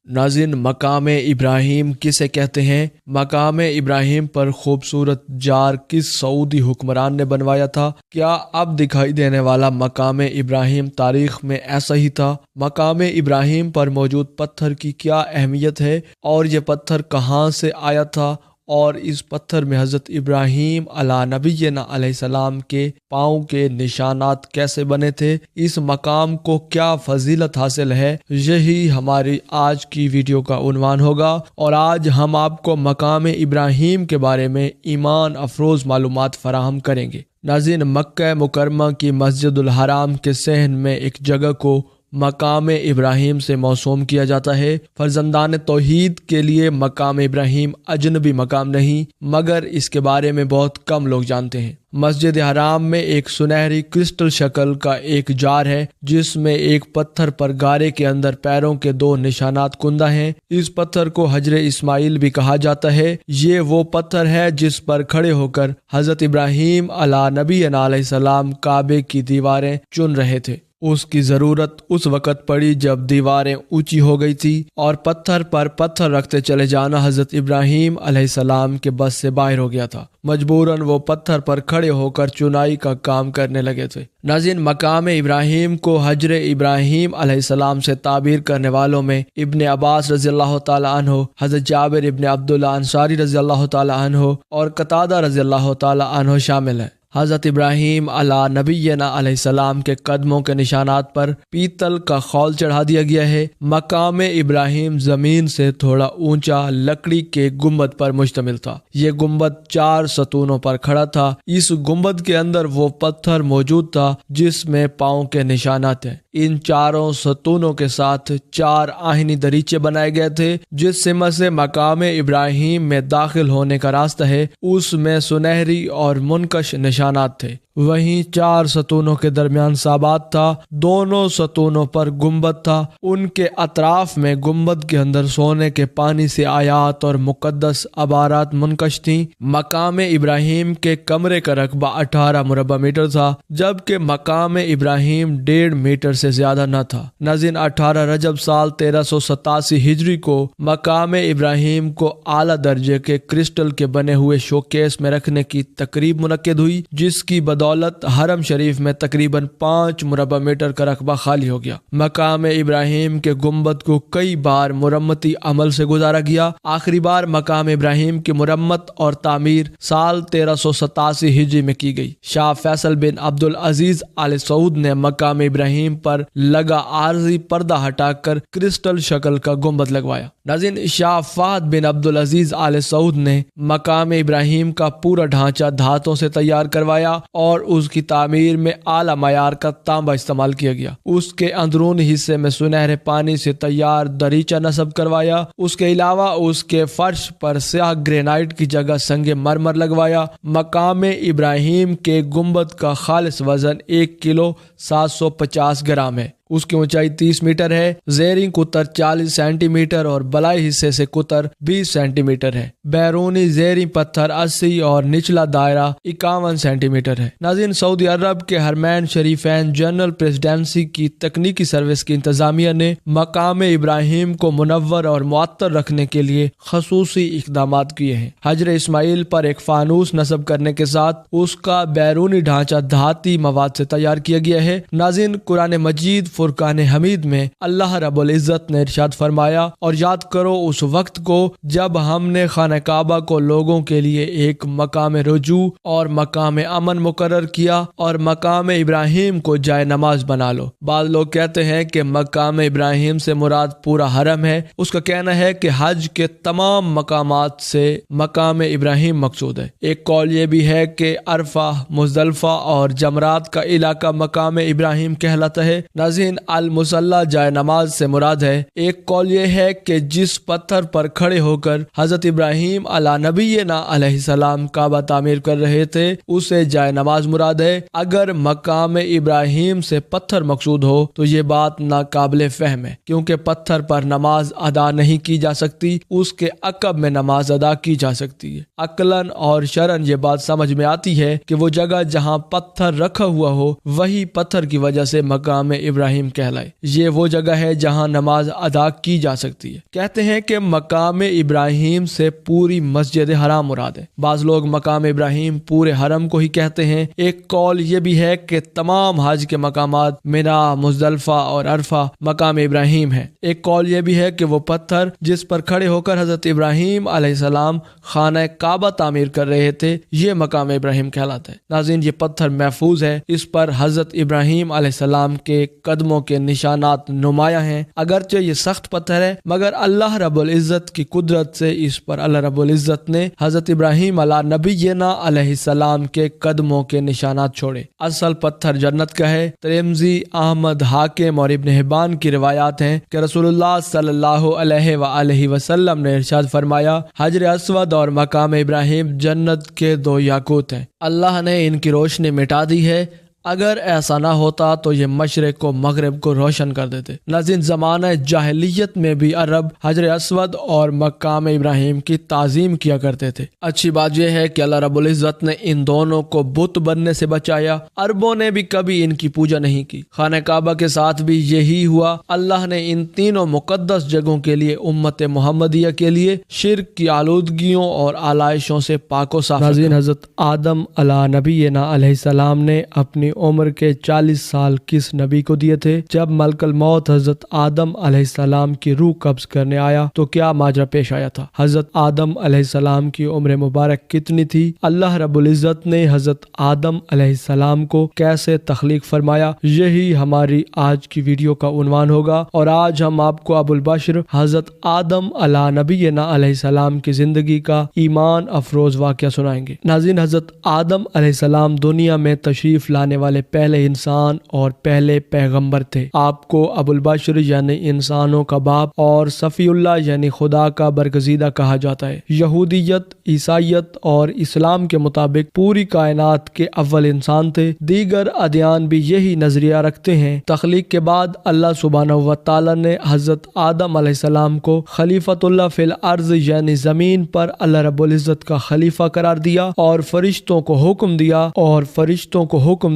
ناظرین، مقام ابراہیم کسے کہتے ہیں؟ مقام ابراہیم پر خوبصورت جار کس سعودی حکمران نے بنوایا تھا؟ کیا اب دکھائی دینے والا مقام ابراہیم تاریخ میں ایسا ہی تھا؟ مقام ابراہیم پر موجود پتھر کی کیا اہمیت ہے اور یہ پتھر کہاں سے آیا تھا؟ اور اس پتھر میں حضرت ابراہیم علیہ نبینا علیہ السلام کے پاؤں کے نشانات کیسے بنے تھے؟ اس مقام کو کیا فضیلت حاصل ہے؟ یہی ہماری آج کی ویڈیو کا عنوان ہوگا، اور آج ہم آپ کو مقام ابراہیم کے بارے میں ایمان افروز معلومات فراہم کریں گے۔ ناظرین، مکہ مکرمہ کی مسجد الحرام کے صحن میں ایک جگہ کو مقام ابراہیم سے موسوم کیا جاتا ہے۔ فرزندان توحید کے لیے مقام ابراہیم اجنبی مقام نہیں، مگر اس کے بارے میں بہت کم لوگ جانتے ہیں۔ مسجد حرام میں ایک سنہری کرسٹل شکل کا ایک جار ہے جس میں ایک پتھر پر گارے کے اندر پیروں کے 2 نشانات کندہ ہیں۔ اس پتھر کو حجر اسماعیل بھی کہا جاتا ہے۔ یہ وہ پتھر ہے جس پر کھڑے ہو کر حضرت ابراہیم علیہ نبینا علیہ السلام کعبے کی دیواریں چن رہے تھے۔ اس کی ضرورت اس وقت پڑی جب دیواریں اونچی ہو گئی تھی اور پتھر پر پتھر رکھتے چلے جانا حضرت ابراہیم علیہ السلام کے بس سے باہر ہو گیا تھا۔ مجبوراً وہ پتھر پر کھڑے ہو کر چنائی کا کام کرنے لگے تھے۔ ناظرین، مقام ابراہیم کو حجر ابراہیم علیہ السلام سے تعبیر کرنے والوں میں ابن عباس رضی اللہ تعالی عنہ، حضرت جابر ابن عبداللہ انصاری رضی اللہ تعالی عنہ اور قتادہ رضی اللہ تعالی عنہ شامل ہیں۔ حضرت ابراہیم علیہ نبینا علیہ السلام کے قدموں کے نشانات پر پیتل کا خول چڑھا دیا گیا ہے۔ مقام ابراہیم زمین سے تھوڑا اونچا لکڑی کے گنبد پر مشتمل تھا۔ یہ گنبد 4 ستونوں پر کھڑا تھا۔ اس گنبد کے اندر وہ پتھر موجود تھا جس میں پاؤں کے نشانات ہیں۔ ان 4 ستونوں کے ساتھ 4 آہنی دریچے بنائے گئے تھے۔ جس سمت سے مقام ابراہیم میں داخل ہونے کا راستہ ہے اس میں سنہری اور منکش نشانات تھے۔ وہیں 4 ستونوں کے درمیان سابات تھا۔ دونوں ستونوں پر گنبد تھا۔ ان کے اطراف میں گنبد کے اندر سونے کے پانی سے آیات اور مقدس عبارات منقش تھیں۔ مقام ابراہیم کے کمرے کا رقبہ 18 مربع میٹر تھا، جبکہ مقام ابراہیم 1.5 میٹر سے زیادہ نہ تھا۔ ناظرین، 18 رجب سال 1387 ہجری کو مقام ابراہیم کو اعلیٰ درجے کے کرسٹل کے بنے ہوئے شوکیس میں رکھنے کی تقریب منعقد ہوئی، جس کی بدولت حرم شریف میں تقریباً 5 مربع میٹر کا رقبہ خالی ہو گیا۔ مقام ابراہیم کے گنبد کو کئی بار مرمتی عمل سے گزارا گیا۔ آخری بار مقام ابراہیم کی مرمت اور تعمیر سال 1387 ہجری میں کی گئی۔ شاہ فیصل بن عبدالعزیز آل سعود نے مقام ابراہیم پر لگا عارضی پردہ ہٹا کر کرسٹل شکل کا گنبد لگوایا۔ ناظرین، شاہ فہد بن عبدالعزیز آل سعود نے مقام ابراہیم کا پورا ڈھانچہ دھاتوں سے تیار کروایا اور اس کی تعمیر میں اعلیٰ معیار کا تانبا استعمال کیا گیا۔ اس کے اندرونی حصے میں سنہرے پانی سے تیار دریچہ نصب کروایا۔ اس کے علاوہ اس کے فرش پر سیاہ گرینائٹ کی جگہ سنگ مرمر لگوایا۔ مقام ابراہیم کے گنبد کا خالص وزن 1 کلو 750 گرام ہے۔ اس کی اونچائی 30 میٹر ہے۔ زیریں قطر 40 سینٹی میٹر اور بلائی حصے سے قطر 20 سینٹی میٹر ہے۔ بیرونی زیریں پتھر 80 اور نچلا دائرہ 51 سینٹی میٹر ہے۔ ناظرین، سعودی عرب کے حرمین شریفین جنرل پریزیڈنسی کی تکنیکی سروس کی انتظامیہ نے مقام ابراہیم کو منور اور معطر رکھنے کے لیے خصوصی اقدامات کیے ہیں۔ حجر اسماعیل پر ایک فانوس نصب کرنے کے ساتھ اس کا بیرونی ڈھانچہ دھاتی مواد سے تیار کیا گیا ہے۔ ناظرین، قرآن مجید فرقان حمید میں اللہ رب العزت نے ارشاد فرمایا، اور یاد کرو اس وقت کو جب ہم نے خانہ کعبہ کو لوگوں کے لیے ایک مقام رجوع اور مقام امن مقرر کیا، اور مقام ابراہیم کو جائے نماز بنا لو۔ بعض لوگ کہتے ہیں کہ مقام ابراہیم سے مراد پورا حرم ہے۔ اس کا کہنا ہے کہ حج کے تمام مقامات سے مقام ابراہیم مقصود ہے۔ ایک قول یہ بھی ہے کہ عرفہ، مزدلفہ اور جمرات کا علاقہ مقام ابراہیم کہلاتا ہے۔ ناظرین، المصلی جائے نماز سے مراد ہے۔ ایک قول یہ ہے کہ جس پتھر پر کھڑے ہو کر حضرت ابراہیم علیہ نبینا علیہ السلام کعبہ تعمیر کر رہے تھے اسے جائے نماز مراد ہے۔ اگر مقام ابراہیم سے پتھر مقصود ہو تو یہ بات ناقابل فہم ہے، کیونکہ پتھر پر نماز ادا نہیں کی جا سکتی، اس کے عقب میں نماز ادا کی جا سکتی ہے۔ عقلاً اور شرعاً یہ بات سمجھ میں آتی ہے کہ وہ جگہ جہاں پتھر رکھا ہوا ہو وہی پتھر کی وجہ سے مقام ابراہیم ابراہیم کہلائے۔ یہ وہ جگہ ہے جہاں نماز ادا کی جا سکتی ہے۔ کہتے ہیں کہ مقام ابراہیم سے پوری مسجد حرام مراد ہے۔ بعض لوگ مقام ابراہیم پورے حرم کو ہی کہتے ہیں۔ ایک قول یہ بھی ہے کہ تمام حج کے مقامات منا، مزدلفہ اور عرفہ مقام ابراہیم ہے۔ ایک قول یہ بھی ہے کہ وہ پتھر جس پر کھڑے ہو کر حضرت ابراہیم علیہ السلام خانہ کعبہ تعمیر کر رہے تھے یہ مقام ابراہیم کہلاتا ہے۔ ناظرین، یہ پتھر محفوظ ہے، اس پر حضرت ابراہیم علیہ السلام کے قدموں کے نشانات نمایاں ہیں۔ اگرچہ یہ سخت پتھر ہے مگر اللہ رب العزت کی قدرت سے اس پر اللہ رب العزت نے حضرت ابراہیم علیہ نبینا علیہ السلام کے قدموں کے نشانات چھوڑے۔ اصل پتھر جنت کا ہے۔ ترمذی، احمد، حاکم اور ابن حبان کی روایات ہیں کہ رسول اللہ صلی اللہ علیہ وآلہ وسلم نے ارشاد فرمایا، حجر اسود اور مقام ابراہیم جنت کے دو یاقوت ہیں، اللہ نے ان کی روشنی مٹا دی ہے، اگر ایسا نہ ہوتا تو یہ مشرق کو مغرب کو روشن کر دیتے۔ ناظرین، زمانہ جاہلیت میں بھی عرب حجر اسود اور مقام ابراہیم کی تعظیم کیا کرتے تھے۔ اچھی بات یہ ہے کہ اللہ رب العزت نے ان دونوں کو بت بننے سے بچایا۔ عربوں نے بھی کبھی ان کی پوجا نہیں کی۔ خانہ کعبہ کے ساتھ بھی یہی ہوا۔ اللہ نے ان تینوں مقدس جگہوں کے لیے امت محمدیہ کے لیے شرک کی آلودگیوں اور آلائشوں سے پاک و صاف۔ ناظرین، حضرت آدم علیہ نبینا علیہ السلام نے اپنی عمر کے 40 سال کس نبی کو دیے تھے؟ جب ملک الموت حضرت آدم علیہ السلام کی روح قبض کرنے آیا تو کیا ماجرا پیش آیا تھا؟ حضرت آدم علیہ السلام کی عمر مبارک کتنی تھی؟ اللہ رب العزت نے حضرت آدم علیہ السلام کو کیسے تخلیق فرمایا؟ یہی ہماری آج کی ویڈیو کا عنوان ہوگا، اور آج ہم آپ کو ابو البشر حضرت آدم علیہ نبینا علیہ السلام کی زندگی کا ایمان افروز واقعہ سنائیں گے۔ ناظرین، حضرت آدم علیہ السلام دنیا میں تشریف لانے والے پہلے انسان اور پہلے پیغمبر تھے۔ آپ کو ابو البشر یعنی انسانوں کا باپ اور صفی اللہ یعنی خدا کا برگزیدہ کہا جاتا ہے۔ یہودیت، عیسائیت اور اسلام کے مطابق پوری کائنات کے اول انسان تھے۔ دیگر ادیان بھی یہی نظریہ رکھتے ہیں۔ تخلیق کے بعد اللہ سبحانہ و تعالی نے حضرت آدم علیہ السلام کو خلیفۃ اللہ فی الارض یعنی زمین پر اللہ رب العزت کا خلیفہ قرار دیا اور فرشتوں کو حکم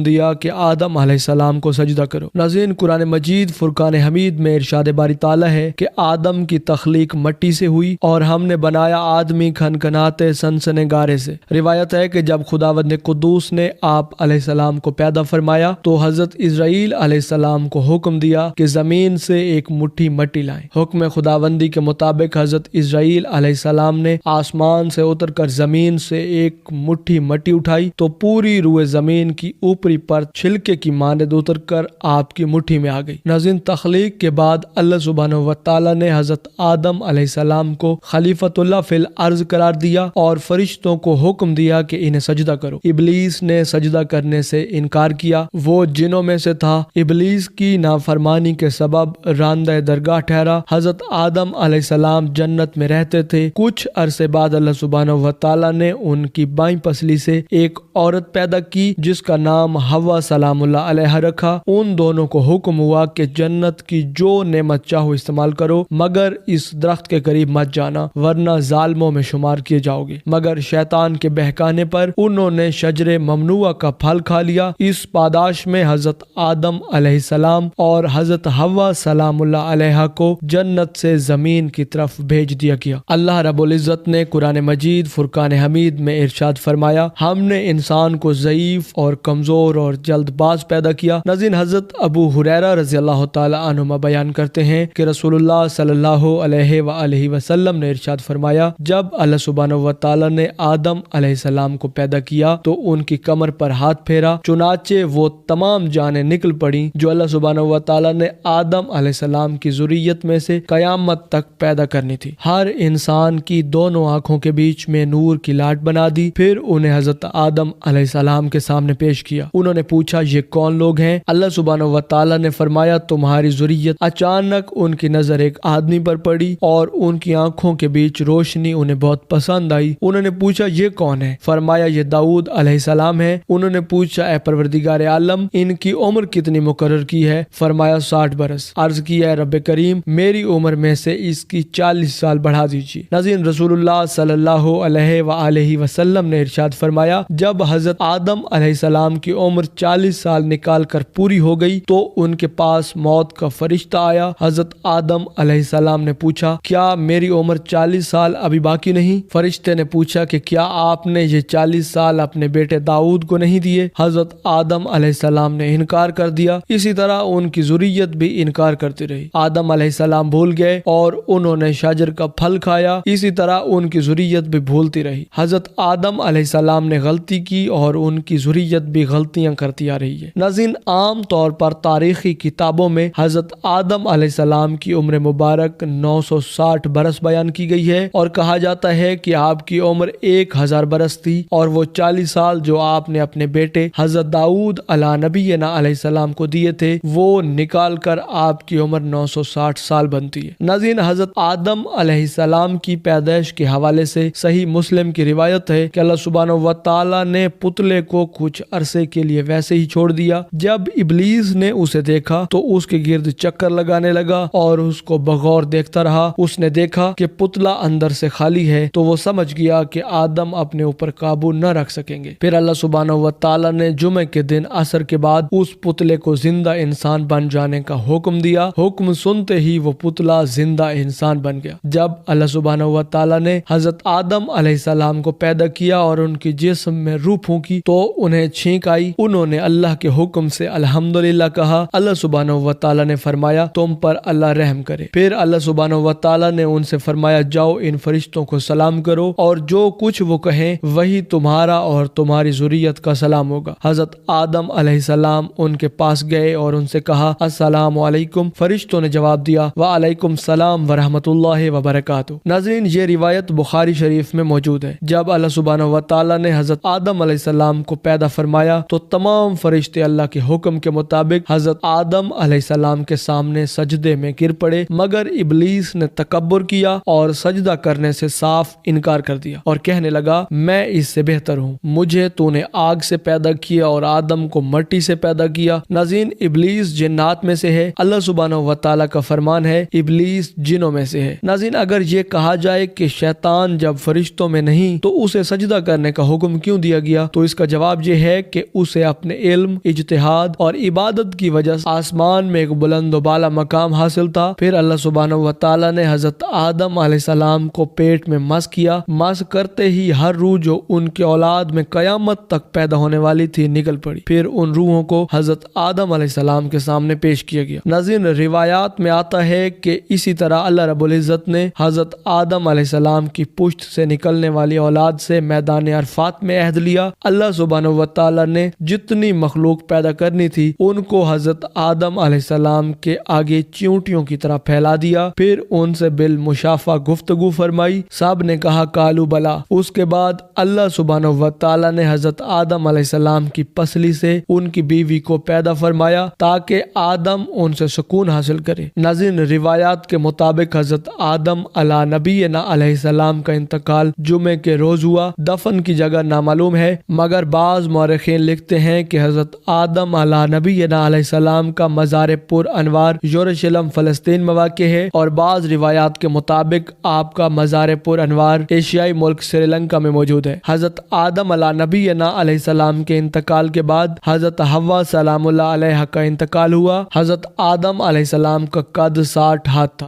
دیا کہ آدم علیہ السلام کو سجدہ کرو۔ ناظرین، قرآن مجید فرقان حمید میں ارشاد باری تعالیٰ ہے کہ آدم کی تخلیق مٹی سے ہوئی اور ہم نے بنایا آدمی کھنکھناتے سنسنے گارے سے۔ روایت ہے کہ جب خداوند قدوس نے آپ علیہ السلام کو پیدا فرمایا تو حضرت اسرائیل علیہ السلام کو حکم دیا کہ زمین سے ایک مٹھی مٹی لائیں۔ حکم خداوندی کے مطابق حضرت اسرائیل علیہ السلام نے آسمان سے اتر کر زمین سے ایک مٹھی مٹی اٹھائی تو پوری روئے زمین کی اوپری پر چھلکے کی مانند اتر کر آپ کی مٹھی میں آ گئی۔ ناظرین، تخلیق کے بعد اللہ سبحانہ و تعالی نے حضرت آدم علیہ السلام کو خلیفۃ اللہ فی الارض قرار دیا اور فرشتوں کو حکم دیا کہ انہیں سجدہ کرو۔ ابلیس نے سجدہ کرنے سے انکار کیا، وہ جنوں میں سے تھا۔ ابلیس کی نافرمانی کے سبب راندہ درگاہ ٹھہرا۔ حضرت آدم علیہ السلام جنت میں رہتے تھے۔ کچھ عرصے بعد اللہ سبحانہ و تعالی نے ان کی بائیں پسلی سے ایک عورت پیدا کی جس کا نام حوا سلام اللہ علیہ رکھا۔ ان دونوں کو حکم ہوا کہ جنت کی جو نعمت چاہو استعمال کرو مگر اس درخت کے قریب مت جانا ورنہ ظالموں میں شمار کیے جاؤ گے۔ مگر شیطان کے بہکانے پر انہوں نے شجر ممنوعہ کا پھل کھا لیا۔ اس پاداش میں حضرت آدم علیہ السلام اور حضرت حوا سلام اللہ علیہ کو جنت سے زمین کی طرف بھیج دیا گیا۔ اللہ رب العزت نے قرآن مجید فرقان حمید میں ارشاد فرمایا، ہم نے انسان کو ضعیف اور کمزور اور جلد باز پیدا کیا۔ ناظرین، حضرت ابو ہریرہ رضی اللہ تعالی عنہما بیان کرتے ہیں کہ رسول اللہ صلی اللہ علیہ وآلہ وسلم نے ارشاد فرمایا، جب اللہ سبحانہ و تعالی نے آدم علیہ السلام کو پیدا کیا تو ان کی کمر پر ہاتھ پھیرا، چنانچہ وہ تمام جانیں نکل پڑیں جو اللہ سبحانہ و تعالی نے آدم علیہ السلام کی ذریت میں سے قیامت تک پیدا کرنی تھی۔ ہر انسان کی دونوں آنکھوں کے بیچ میں نور کی لاٹ بنا دی، پھر انہیں حضرت آدم علیہ السلام کے سامنے پیش کیا۔ انہوں نے پوچھا، یہ کون لوگ ہیں؟ اللہ سبحانہ و تعالی نے فرمایا، تمہاری ذریت۔ اچانک ان کی نظر ایک آدمی پر پڑی اور ان کی آنکھوں کے بیچ روشنی انہیں بہت پسند آئی۔ انہوں نے پوچھا، یہ کون ہے؟ فرمایا، یہ داؤد علیہ السلام ہے۔ انہوں نے پوچھا، اے پروردگار عالم، ان کی عمر کتنی مقرر کی ہے؟ فرمایا، 60 برس۔ عرض کیا، اے رب کریم، میری عمر میں سے اس کی 40 سال بڑھا دیجیے۔ ناظرین، رسول اللہ صلی اللہ علیہ وآلہ وسلم نے ارشاد فرمایا، جب حضرت آدم علیہ السلام کی عمر عمر 40 سال نکال کر پوری ہو گئی تو ان کے پاس موت کا فرشتہ آیا۔ حضرت آدم علیہ السلام نے پوچھا کیا میری عمر 40 سال ابھی باقی نہیں؟ فرشتے نے پوچھا کہ کیا آپ نے یہ 40 سال اپنے بیٹے داؤد کو نہیں دیے؟ حضرت آدم علیہ السلام نے انکار کر دیا۔ اسی طرح ان کی ذریت بھی انکار کرتی رہی۔ آدم علیہ السلام بھول گئے اور انہوں نے شجر کا پھل کھایا، اسی طرح ان کی ذریت بھی بھولتی رہی۔ حضرت آدم علیہ السلام نے غلطی کی اور ان کی ذریت بھی غلطیاں کرتی آ رہی ہے۔ ناظرین، عام طور پر تاریخی کتابوں میں حضرت آدم علیہ السلام کی عمر مبارک 960 برس بیان کی گئی ہے اور کہا جاتا ہے کہ آپ کی عمر 1000 برس تھی اور وہ 40 سال جو آپ نے اپنے بیٹے حضرت داؤد علیہ نبینا علیہ السلام کو دیے تھے وہ نکال کر آپ کی عمر 960 سال بنتی ہے۔ ناظرین، حضرت آدم علیہ السلام کی پیدائش کے حوالے سے صحیح مسلم کی روایت ہے کہ اللہ سبحانہ و تعالی نے پتلے کو کچھ عرصے کے لیے ویسے ہی چھوڑ دیا۔ جب ابلیس نے اسے دیکھا تو اس کے گرد چکر لگانے لگا اور اس کو بغور دیکھتا رہا۔ اس نے دیکھا کہ پتلا اندر سے خالی ہے تو وہ سمجھ گیا کہ آدم اپنے اوپر قابو نہ رکھ سکیں گے۔ پھر اللہ سبحانہ و تعالی نے جمعے کے دن عصر کے بعد اس پتلے کو زندہ انسان بن جانے کا حکم دیا۔ حکم سنتے ہی وہ پتلا زندہ انسان بن گیا۔ جب اللہ سبحانہ و تعالی نے حضرت آدم علیہ السلام کو پیدا کیا اور ان کی جسم میں روح پھونکی تو انہیں چھینک آئی۔ انہوں نے اللہ کے حکم سے الحمدللہ کہا۔ اللہ سبحانہ و تعالی نے فرمایا تم پر اللہ رحم کرے۔ پھر اللہ سبحانہ و تعالی نے ان سے فرمایا جاؤ ان فرشتوں کو سلام کرو اور جو کچھ وہ کہیں وہی تمہارا اور تمہاری ذریت کا سلام ہوگا۔ حضرت آدم علیہ السلام ان کے پاس گئے اور ان سے کہا السلام علیکم۔ فرشتوں نے جواب دیا وعلیکم السلام ورحمۃ اللہ وبرکاتہ۔ ناظرین، یہ روایت بخاری شریف میں موجود ہے۔ جب اللہ سبحانہ و تعالی نے حضرت آدم علیہ السلام کو پیدا فرمایا تو تمام فرشتے اللہ کے حکم کے مطابق حضرت آدم علیہ السلام کے سامنے سجدے میں گر پڑے، مگر ابلیس نے تکبر کیا اور سجدہ کرنے سے صاف انکار کر دیا اور کہنے لگا میں اس سے بہتر ہوں، مجھے تو نے آگ سے پیدا کیا اور آدم کو مٹی سے پیدا کیا۔ ناظرین، ابلیس جنات میں سے ہے۔ اللہ سبحانہ و تعالی کا فرمان ہے ابلیس جنوں میں سے ہے۔ ناظرین، اگر یہ کہا جائے کہ شیطان جب فرشتوں میں نہیں تو اسے سجدہ کرنے کا حکم کیوں دیا گیا تو اس کا جواب یہ ہے کہ اسے اپنے علم، اجتہاد اور عبادت کی وجہ سے آسمان میں ایک بلند و بالا مقام حاصل تھا۔ پھر اللہ سبحانہ و تعالی نے حضرت آدم علیہ السلام کو پیٹ میں مس کیا۔ مس کرتے ہی ہر روح جو ان کے اولاد میں قیامت تک پیدا ہونے والی تھی نکل پڑی۔ پھر ان روحوں کو حضرت آدم علیہ السلام کے سامنے پیش کیا گیا۔ ناظرین، روایات میں آتا ہے کہ اسی طرح اللہ رب العزت نے حضرت آدم علیہ السلام کی پشت سے نکلنے والی اولاد سے میدان عرفات میں عہد لیا۔ اللہ سبحانہ و تعالی نے جتنی مخلوق پیدا کرنی تھی ان کو حضرت آدم علیہ السلام کے آگے چیونٹیوں کی طرح پھیلا دیا۔ پھر ان سے بالمشافہ گفتگو فرمائی، سب نے کہا کالو بلا۔ اس کے بعد اللہ سبحانہ و تعالی نے حضرت آدم علیہ السلام کی پسلی سے ان کی بیوی کو پیدا فرمایا تاکہ آدم ان سے سکون حاصل کرے۔ ناظرین، روایات کے مطابق حضرت آدم علیہ نبینا علیہ السلام کا انتقال جمعے کے روز ہوا۔ دفن کی جگہ نامعلوم ہے، مگر بعض مورخین لکھتے ہیں کہ حضرت آدم علیہ نبینا علیہ السلام کا مزار پر انوار یروشلم فلسطین میں واقع ہے اور بعض روایات کے مطابق آپ کا مزار پر انوار ایشیائی ملک سری لنکا میں موجود ہے۔ حضرت آدم علیہ نبینا علیہ السلام کے انتقال کے بعد حضرت حوا سلام اللہ علیہ کا انتقال ہوا۔ حضرت آدم علیہ السلام کا قد 60 ہاتھ تھا۔